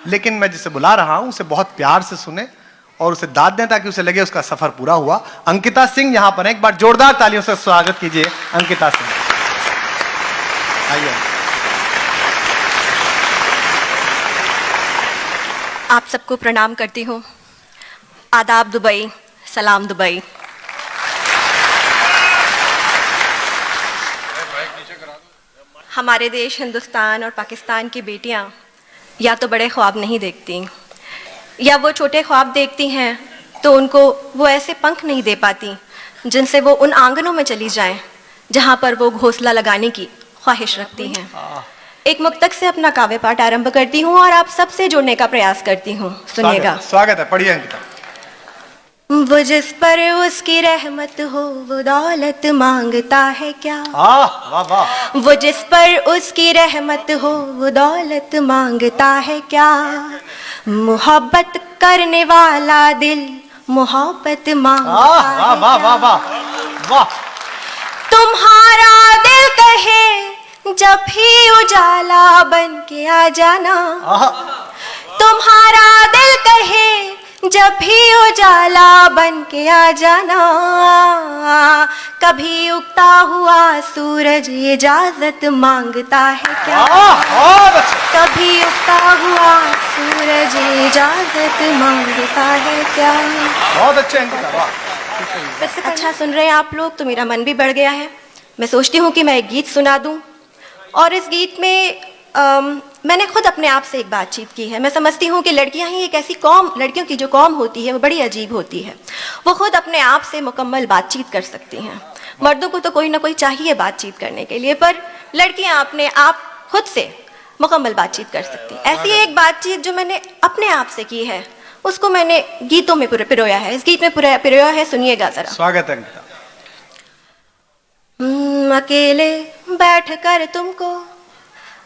लेकिन मैं जिसे बुला रहा हूं उसे बहुत प्यार से सुने और उसे दाद दें ताकि उसे लगे उसका सफर पूरा हुआ। अंकिता सिंह यहां पर एक बार जोरदार तालियों से स्वागत कीजिए अंकिता सिंह। आइए। आप सबको प्रणाम करती हूँ। आदाब दुबई, सलाम दुबई। हमारे देश हिंदुस्तान और पाकिस्तान की बेटियाँ या तो बड़े ख्वाब नहीं देखती या वो छोटे ख्वाब देखती हैं तो उनको वो ऐसे पंख नहीं दे पाती जिनसे वो उन आंगनों में चली जाएं जहाँ पर वो घोंसला लगाने की ख्वाहिश रखती हैं। एक मुक्तक से अपना काव्य पाठ आरंभ करती हूँ और आप सबसे जुड़ने का प्रयास करती हूँ। सुनिएगा। स्वागत है, पढ़िए अंकिता। वो जिस पर उसकी रहमत हो वो दौलत मांगता है क्या? वाह वाह। वो जिस पर उसकी रहमत हो वो दौलत मांगता है क्या? मोहब्बत करने वाला दिल मोहब्बत मांगता है क्या? वाह वाह वाह वाह। तुम्हारा दिल कहे जब भी उजाला बन के आ जाना। तुम्हारा दिल कहे जब भी उजाला बन के आ जाना। कभी उगता हुआ सूरज इजाजत मांगता है क्या? कभी उगता हुआ सूरज इजाजत मांगता है क्या? बहुत अच्छे अंकिता। अच्छा सुन रहे हैं आप लोग तो मेरा मन भी बढ़ गया है। मैं सोचती हूँ कि मैं एक गीत सुना दूँ और इस गीत में मैंने खुद अपने आप से एक बातचीत की है। मैं समझती हूँ कि लड़कियाँ ही एक ऐसी कौम, लड़कियों की जो कौम होती है वो बड़ी अजीब होती है। वो खुद अपने आप से मुकम्मल बातचीत कर सकती हैं। मर्दों को तो कोई ना कोई चाहिए बातचीत करने के लिए, पर लड़कियाँ अपने आप खुद से मुकम्मल बातचीत कर सकती हैं। ऐसी एक बातचीत जो मैंने अपने आप से की है उसको मैंने गीतों में पिरोया है। इस गीत में पिरोया है, सुनिएगा जरा। स्वागत है अंकिता। अकेले बैठ कर तुमको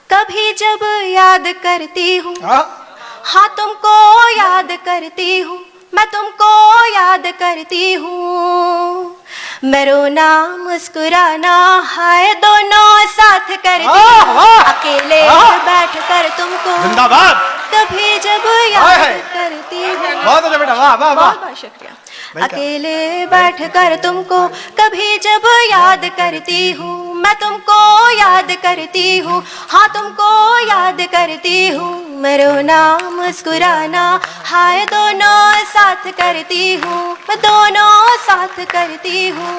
कभी जब याद करती हूँ, हाँ तुमको याद करती हूँ, मैं तुमको याद करती हूँ। मैं रोना मुस्कुराना हाय दोनों साथ करती हूँ। अकेले बैठ कर तुमको जिंदाबाद कभी जब याद करती हूँ। बहुत अच्छा बेटा, वाह वाह वाह। बहुत शुक्रिया। अकेले बैठ कर तुमको कभी जब याद करती हूँ, मैं तुमको याद करती हूँ, हाँ तुमको याद करती हूँ। मैं रोना मुस्कुराना हाय दोनों साथ करती हूँ, मैं दोनों साथ करती हूँ।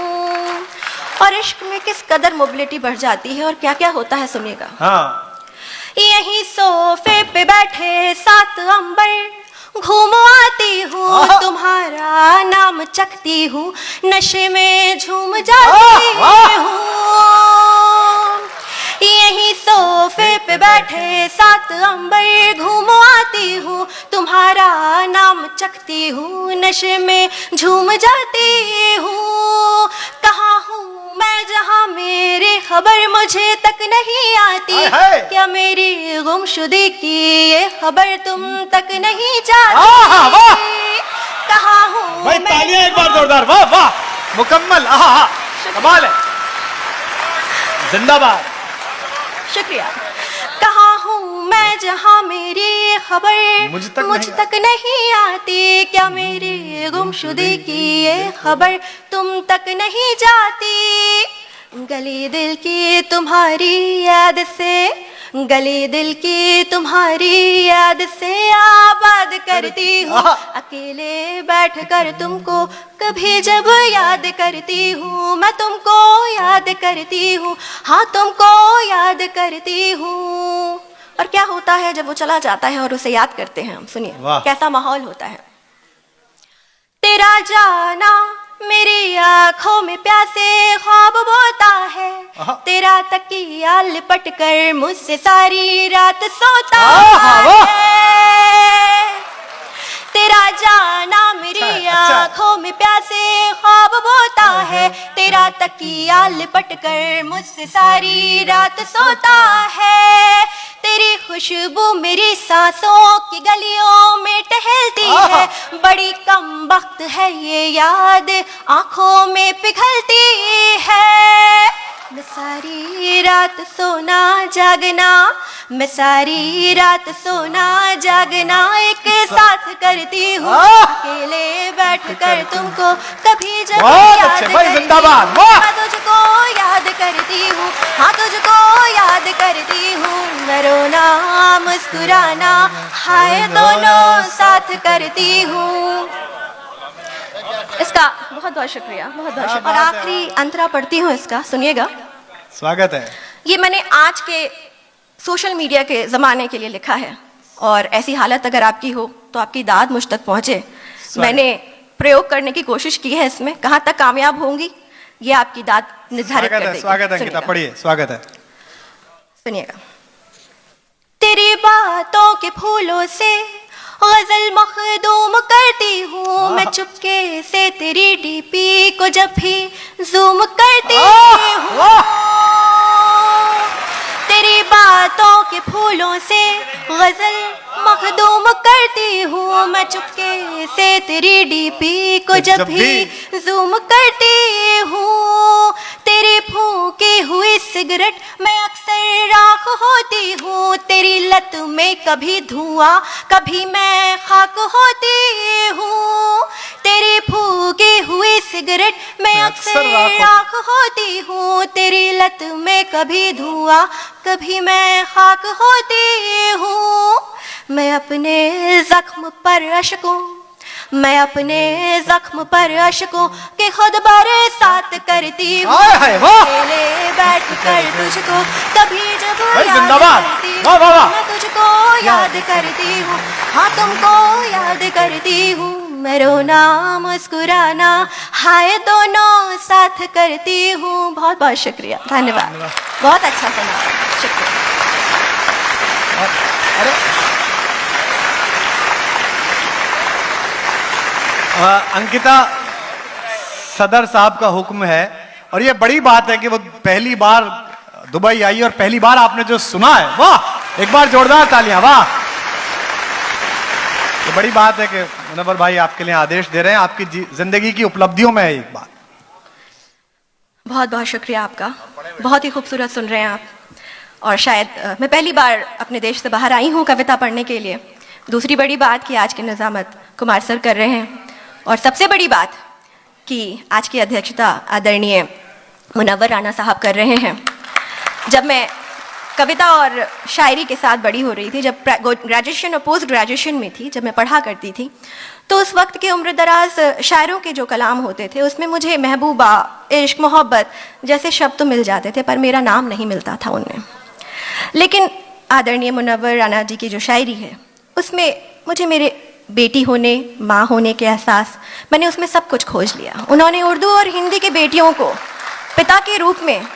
और इश्क में किस कदर मोबिलिटी बढ़ जाती है और क्या क्या होता है, सुनिएगा। हाँ। यहीं सोफे पे बैठे सात अंबर घूम आती हूँ, तुम्हारा नाम चखती हूँ, नशे में झूम जाती हूँ। यहीं सोफे पे बैठे सात अंबर घूम आती हूँ, तुम्हारा नाम चखती हूँ, नशे में झूम जाती हूँ। कहाँ हूँ मैं जहाँ मेरी खबर मुझे तक नहीं आती, क्या मेरी गुमशुदगी की ये खबर तुम तक नहीं जाती? कहाँ हूँ भाई, तालियां एक बार जोरदार, वाह वाह, मुकम्मल, कमाल है, जिंदाबाद। शुक्रिया। कहाँ हूँ मैं जहाँ मेरी खबर मुझ तक नहीं आती, क्या मेरी गुमशुदगी की ये खबर तुम तक नहीं जाती? गली दिल की तुम्हारी याद से, गली दिल की तुम्हारी याद से आबाद करती हूँ। अकेले बैठ कर तुमको कभी जब याद करती हूँ, मैं तुमको याद करती हूँ, हाँ तुमको याद करती हूँ। और क्या होता है जब वो चला जाता है और उसे याद करते हैं हम, सुनिए कैसा माहौल होता है। तेरा जाना मेरी आंखों में प्यासे ख्वाब बोता है, तेरा तकिया लिपट कर मुझसे सारी रात सोता है। तेरा जाना मेरी आंखों में प्यासे ख्वाब बोता है, तेरा तकिया लिपट कर मुझसे सारी रात सोता है। तेरी खुशबू मेरी सांसों की गलियों में टहलती है, बड़ी कम वक्त है ये याद आंखों में पिघलती है। मैं सारी रात सोना जागना, मैं सारी रात सोना जागना एक साथ करती हूँ, अकेले बैठकर तुमको कभी जब याद करती हूँ, मैं तुझको याद करती हूँ, हाँ तुझको याद करती हूँ, मैं रोना मुस्कुराना हाय दोनों साथ करती हूँ। इसका बहुत बहुत शुक्रिया, बहुत बहुत शुक्रिया। और आखिरी अंतरा पढ़ती हूँ इसका, सुनिएगा। स्वागत है। ये मैंने आज के सोशल मीडिया के ज़माने के लिए लिखा है, और ऐसी हालत अगर आपकी हो तो आपकी दाद मुझ तक पहुँचे। मैंने प्रयोग करने की कोशिश की है इसमें, कहाँ तक कामयाब होंगी ये आपकी दाद निर्धारित कर देगी। स्वागत है अंकिता, पढ़िए। स्वागत है। सुनिएगा। तेरी बातों के फूलों से गजल मखदूम करती हूँ, मैं चुपके से तेरी डीपी को जब भी जूम करती हूँ, तेरी बातों के फूलों से गजल मखदूम करती हूँ, मैं चुपके से तेरी डीपी को जब भी जूम करती हूँ, तेरी फूंकी हुई सिगरेट मैं अक्सर राख होती हूँ, तेरी लत में कभी धुआं कभी मैं खाक होती हूँ, तेरी फूंकी हुई सिगरेट मैं अक्सर राख होती हूँ, तेरी लत में कभी धुआं कभी मैं खाक होती हूँ, मैं अपने जख्म पर अशकों, मैं अपने जख्म पर अशकों के खुद बरसात करती हूँ, अकेले बैठ कर तुझको कभी जब याद करती हूँ, मैं तुझको याद करती हूँ, हाँ तुमको याद करती हूँ, मैं रोना मुस्कुराना हाय दोनों साथ करती हूँ। बहुत बहुत शुक्रिया, धन्यवाद, बहुत अच्छा सुना, शुक्रिया। अंकिता, सदर साहब का हुक्म है, और ये बड़ी बात है कि वो पहली बार दुबई आई और पहली बार आपने जो सुना है, वाह, एक बार जोरदार तालियां, वाह। ये बड़ी बात है कि मुनव्वर भाई आपके लिए आदेश दे रहे हैं, आपकी जिंदगी की उपलब्धियों में है एक बात। बहुत बहुत शुक्रिया आपका, बहुत ही खूबसूरत सुन रहे हैं आप। और शायद मैं पहली बार अपने देश से बाहर आई हूँ कविता पढ़ने के लिए। दूसरी बड़ी बात कि आज की निज़ामत कुमार सर कर रहे हैं, और सबसे बड़ी बात कि आज की अध्यक्षता आदरणीय मुनव्वर राना साहब कर रहे हैं। जब मैं कविता और शायरी के साथ बड़ी हो रही थी, जब ग्रेजुएशन और पोस्ट ग्रेजुएशन में थी, जब मैं पढ़ा करती थी, तो उस वक्त के उम्रदराज शायरों के जो कलाम होते थे उसमें मुझे महबूबा, इश्क, मोहब्बत जैसे शब्द तो मिल जाते थे, पर मेरा नाम नहीं मिलता था उनमें। लेकिन आदरणीय मुनव्वर राना जी की जो शायरी है उसमें मुझे मेरे बेटी होने, माँ होने के एहसास, मैंने उसमें सब कुछ खोज लिया। उन्होंने उर्दू और हिंदी की बेटियों को पिता के रूप में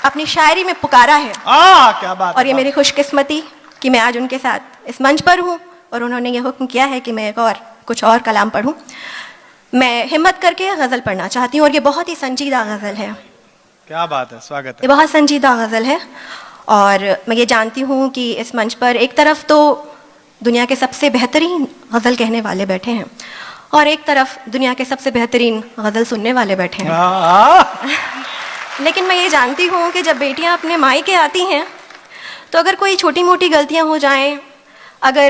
अपनी शायरी में पुकारा है। क्या बात। और ये मेरी खुशकिस्मती कि मैं आज उनके साथ इस मंच पर हूँ, और उन्होंने ये हुक्म किया है कि मैं कुछ और कलाम पढ़ूँ। मैं हिम्मत करके गज़ल पढ़ना चाहती हूँ, और ये बहुत ही संजीदा गज़ल है। क्या बात है, स्वागत है। ये बहुत संजीदा गज़ल है, और मैं ये जानती हूँ कि इस मंच पर एक तरफ तो दुनिया के सबसे बेहतरीन गज़ल कहने वाले बैठे हैं, और एक तरफ दुनिया के सबसे बेहतरीन गज़ल सुनने वाले बैठे हैं। लेकिन मैं ये जानती हूँ कि जब बेटियाँ अपने मायके आती हैं तो अगर कोई छोटी मोटी गलतियाँ हो जाएं, अगर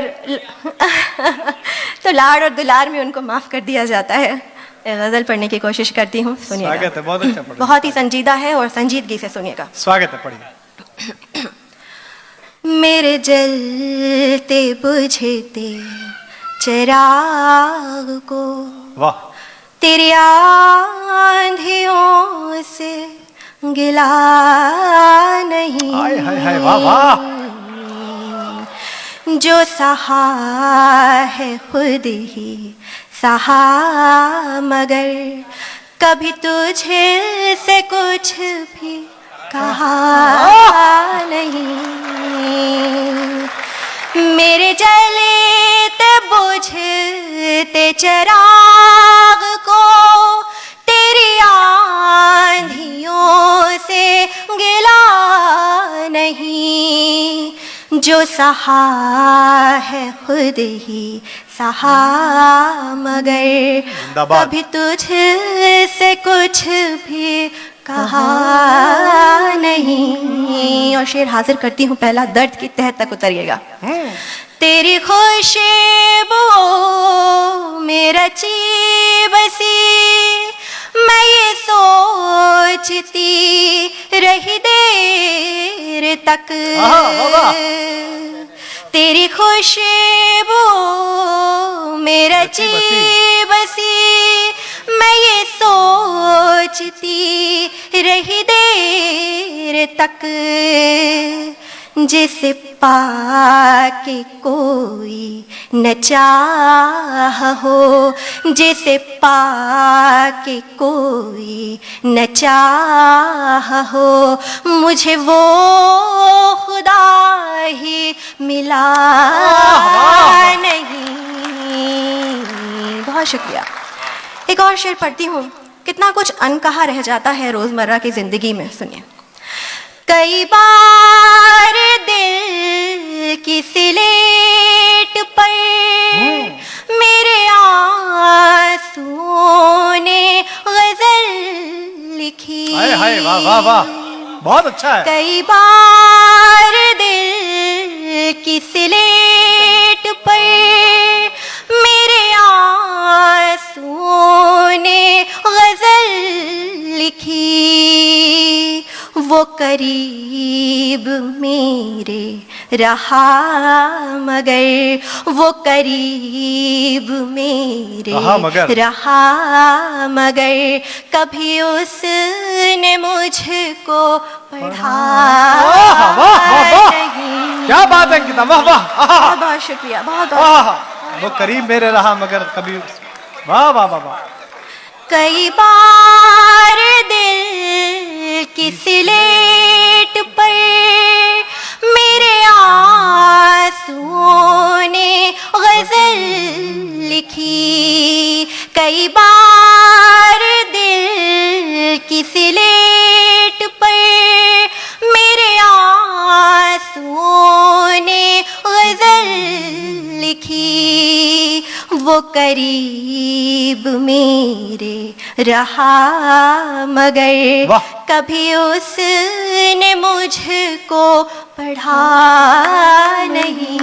तो लाड़ और दुलार में उनको माफ़ कर दिया जाता है। गज़ल पढ़ने की कोशिश करती हूँ, सुनिएगा। स्वागत है, बहुत अच्छा पढ़ा। बहुत ही संजीदा है, और संजीदगी से सुनिएगा। स्वागत है, पढ़िए। मेरे जलते बुझते चिराग को, वाह, तेरी आंधियों से गिला नहीं। हाय हाय हाय, वाह वाह। जो सहा है खुद ही सहा, मगर कभी तुझे से कुछ भी कहा नहीं। मेरे जलते बुझते चिराग को तेरी आंधियों से गिला नहीं। जो सहा है खुद ही सहा, मगर कभी तुझसे कुछ भी कहा नहीं। और शेर हाजिर करती हूँ, पहला दर्द की तह तक उतरिएगा। तेरी खुशबू में रची बसी, मैं ये सोचती रही देर तक। तेरी खुशबू में रची बसी, मैं ये सोचती रही देर तक। जिसे पाके कोई न चाह हो, जिसे पाके कोई न चाह हो, मुझे वो खुदा ही मिला नहीं। बहुत शुक्रिया। एक और शेर पढ़ती हूँ। कितना कुछ अनकहा रह जाता है रोजमर्रा की जिंदगी में, सुनिए। कई बार दिल की स्लेट पर मेरे आंसुओं ने गजल लिखी। हाय हाय, वाह वाह वाह, बहुत अच्छा है। कई बार दिल की स्लेट पर मेरे आंसुओं ने गजल लिखी। वो करीब मेरे रहा मगर, वो करीब मेरे रहा मगर, कभी उसने मुझको पढ़ा नहीं। क्या बात है अंकिता, वाह वाह, बहुत शुक्रिया, बहुत बहुत। वो करीब मेरे रहा मगर कभी, वाह वाह वाह वाह। कई बार दिल की स्लेट पर मेरे आंसुओं ने गजल लिखी। कई बार दिल की स्लेट पर मेरे आंसुओं ने गजल लिखी। वो करीब मेरे रहा मगर, कभी उसने मुझको पढ़ा नहीं।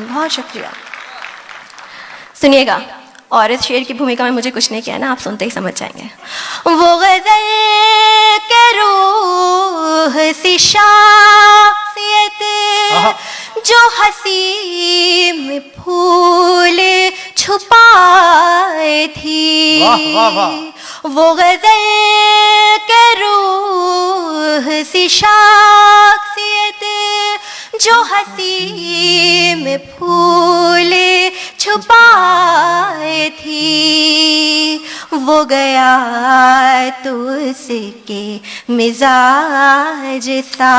बहुत शुक्रिया। सुनिएगा, और इस शेर की भूमिका में मुझे कुछ नहीं किया ना, आप सुनते ही समझ जाएंगे। वो गजल के रूह सी शाख्सियत जो हंसी में फूल छुपाए थी। वो गजल के रूह सी शाख्सियत जो हंसी में फूल छुपाए थी। वो गया तो उसके मिजाज सा,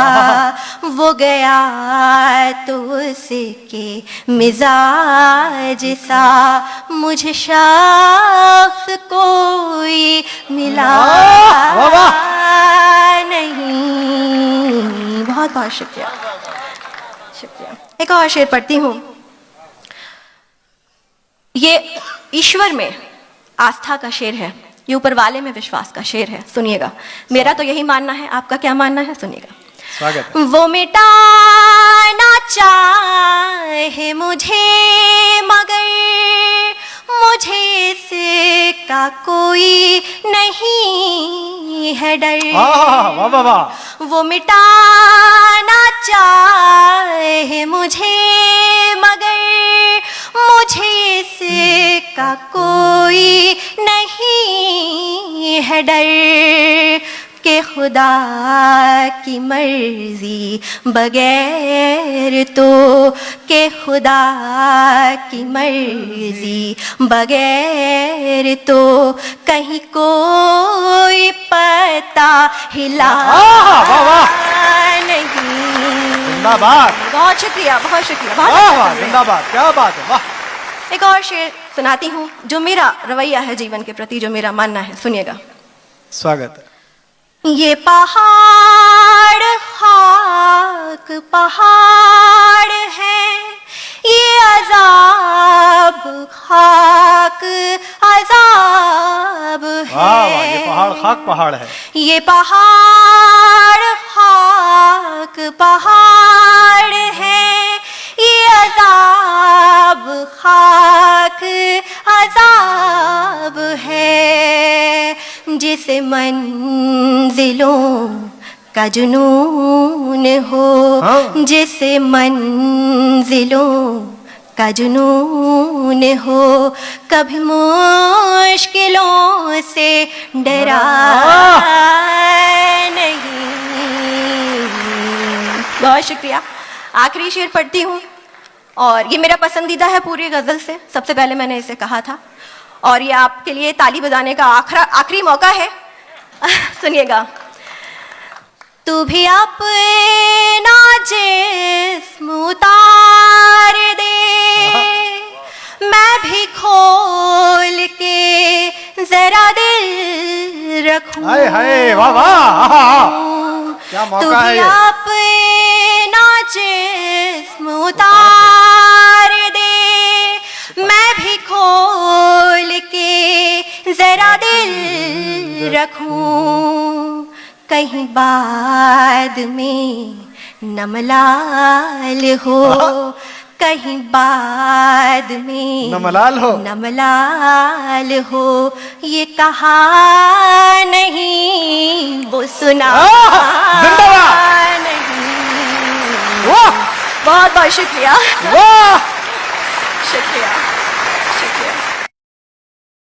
वो गया तो उसके मिजाज सा, मुझे शख्स कोई मिला नहीं। बहुत बहुत शुक्रिया, शुक्रिया। एक और शेर पढ़ती हूँ। ये ईश्वर में आस्था का शेर है, ये ऊपर वाले में विश्वास का शेर है। सुनिएगा, मेरा तो यही मानना है, आपका क्या मानना है? सुनिएगा। स्वागत। वो मिटाना चाहे मुझे मगर मुझे इसका कोई नहीं है डर। वाह वाह वाह। वो मिटाना चाहे मुझे मगर मुझे इसका कोई नहीं है डर कि खुदा की मर्जी बगैर तो, कि खुदा की मर्जी बगैर तो कहीं कोई पता हिला नहीं। जिंदाबाद। बहुत शुक्रिया, बहुत शुक्रिया, बहुत जिंदाबाद। क्या बात है, वाह। एक और शेर सुनाती हूँ जो मेरा रवैया है जीवन के प्रति, जो मेरा मानना है। सुनिएगा। स्वागत। ये पहाड़ खाक पहाड़ है, ये अजाब खाक अजाब है। पहाड़ खाक पहाड़ है। ये पहाड़ खाक पहाड़ है, ये अजाब खाक अजाब है। जिसे मंजिलों का जुनून हो, जिसे मंजिलों का जुनून हो, कभी मुश्किलों से डरा नहीं। बहुत शुक्रिया। आखिरी शेर पढ़ती हूँ और ये मेरा पसंदीदा है पूरी गज़ल से। सबसे पहले मैंने इसे कहा था और ये आपके लिए ताली बजाने का आखिरी मौका है। सुनिएगा। तू भी अपना जिस्म उतार दे, मैं भी खोल के जरा दिल रखूं। हाय हाय, वाह वाह, क्या मौका है ये। अपना जिस्म उतार दे, मैं भी खोल के जरा दिल रखूं। कहीं बाद में नमलाल हो, कहीं बाद में नमलाल हो, नमलाल हो, ये कहा नहीं वो सुना नहीं। वाह, बहुत बहुत शुक्रिया। वाह, शुक्रिया।